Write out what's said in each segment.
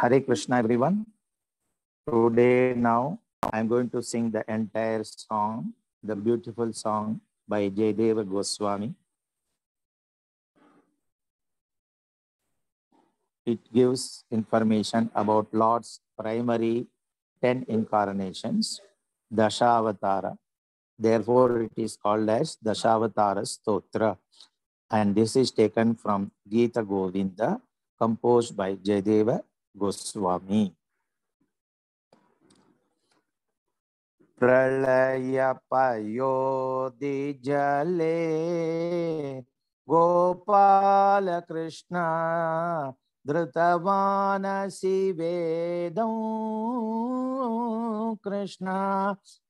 Hare Krishna, everyone. Today, now, I'm going to sing the entire song, the beautiful song by Jayadeva Goswami. It gives information about Lord's primary 10 incarnations, Dashavatara. Therefore, it is called as Dashavatara Stotra. And this is taken from Gita Govinda, composed by Jayadeva Goswami. प्रलय पयोधि जले गोपाल कृष्ण धृतवानसि वेदं कृष्ण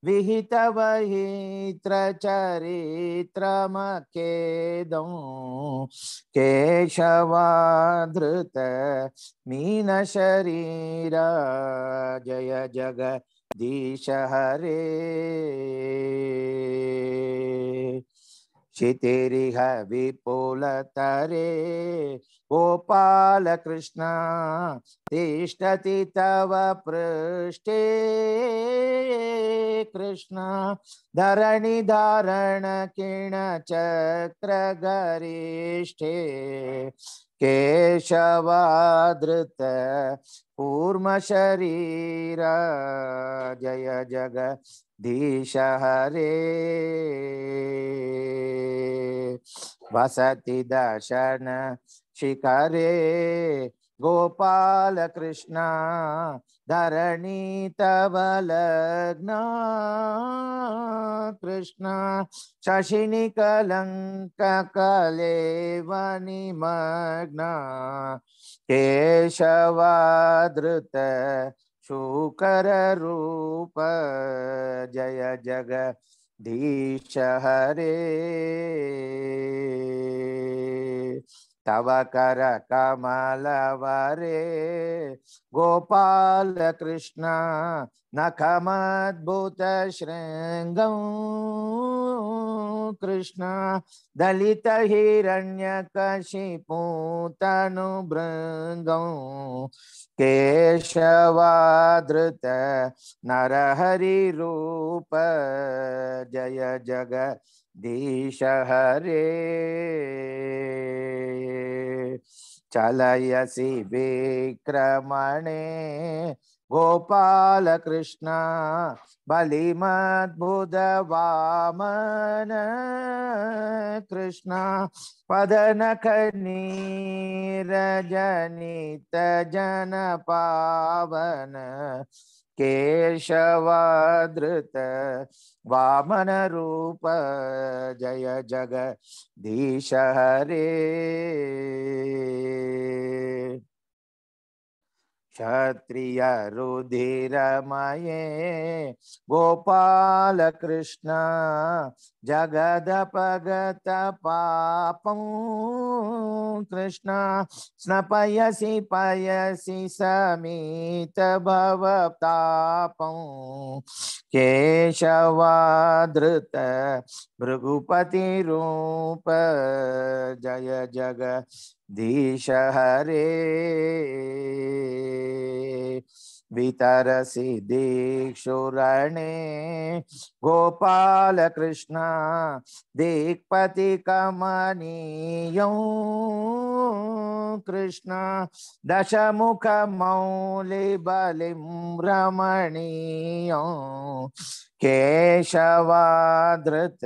विहित वहित्र चरित्रमखेदं केशवाधृत mean शरीर जय जगत दीश हरे क्षितिरिह विपुलतरे गोपाल कृष्ण तिष्ठति तव पृष्ठे कृष्ण धरणि धारण किण चक्र गरिष्ठे केशवाधृत कूर्म शरीर जय जगदीश हरे वसति दशन शिखरे गोपाल कृष्ण धरणी तव लग्न कृष्ण शशिनि कलंक कलेव निमग्न केशवाधृत शूकर रूप जय जगदीश हरे तव कर कमल वरे गोपाल कृष्ण नखमद्भुत श्रृंगं कृष्ण दलित हिरण्यकशिपु तनुभृंगं केशवाधृत नरहरि रूप जय जगदीश हरे चलयसि विक्रमणे गोपाल कृष्ण बलिमद्भुत वामन कृष्ण पदनख नीरजनित जन पावन केशवाधृत वामन रूप जय जगदीश हरे क्षत्रिय रुधिरमये गोपाल कृष्ण जगदपगत पापं कृष्ण स्नपयसि पयसि समीत भवतापं केशवाधृत भृगुपति रूप जय जगदीश हरे वितरसि दीक्षुरणे गोपाल कृष्ण दिक्पति कमनीयं कृष्ण दशमुख मौलि बलिं रमणीयं केशवाधृत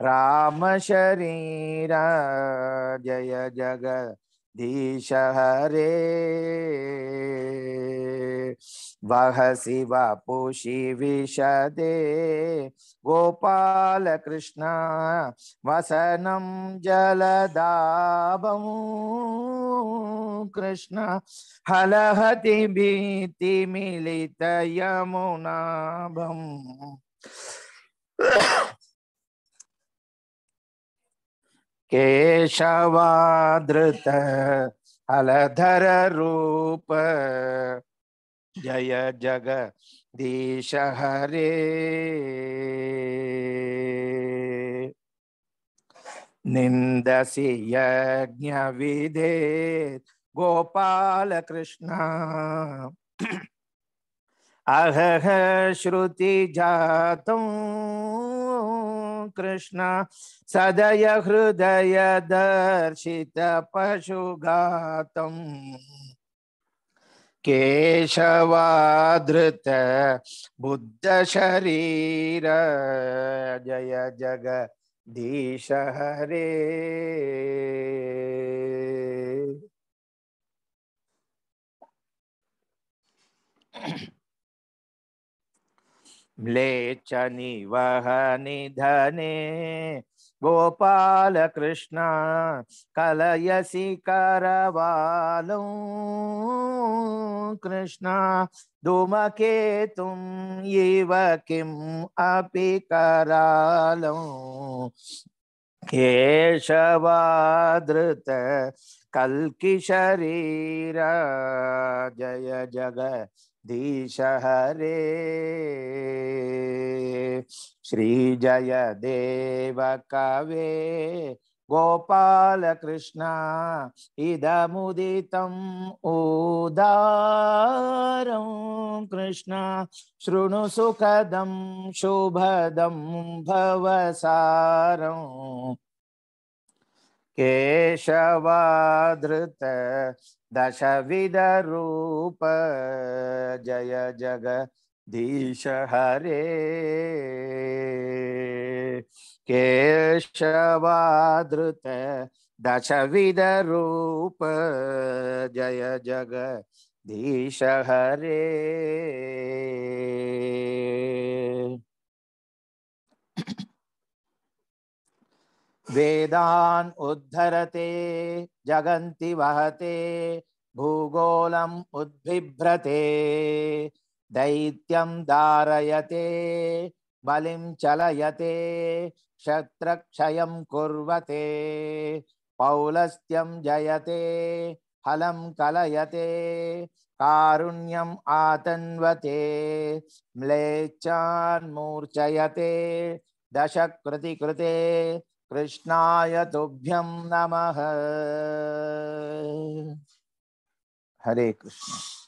राम शरीर जय जगदीश हरे वहसि वपुषि विशदे गोपाल कृष्ण वसनं जलदाभं कृष्ण हलहति भीति मिलित यमुनाभं केशवाधृत हलधर रूप जय जगदीश हरे निंदसि यज्ञ विधेत गोपाल कृष्ण अहह श्रुति जातं कृष्ण सदय हृदय दर्शित पशुघातम् केशवाधृत बुद्ध शरीर जय जगदीश हरे। म्लेच्छ निवह निधने गोपाल कृष्ण कलयसि करवालं कृष्ण धूमकेतुं इव किम् अपि करालं केशवाधृत कल्कि शरीर जय जगदीश हरे। श्री जय देव कवे गोपाल कृष्ण इदमुदितम् उदारं कृष्ण शृणु सुखदं शुभदं भवसारं केशवाधृत दशविध रूप जय जगदीश हरे। केशवाधृत दशविध रूप जय जगदीश हरे। वेदान् उद्धरते जगन्ति वहते भूगोलम् उद्बिभ्रते दैत्यं धारयते बलिं चलयते शत्रक्षयं कुर्वते पौलस्त्यं जयते हलं कलयते कारुण्यम् आतन्वते म्लेच्छान् मूर्छयते दशकृति कृते कृष्णाय तुभ्यं नमः। हरे कृष्ण।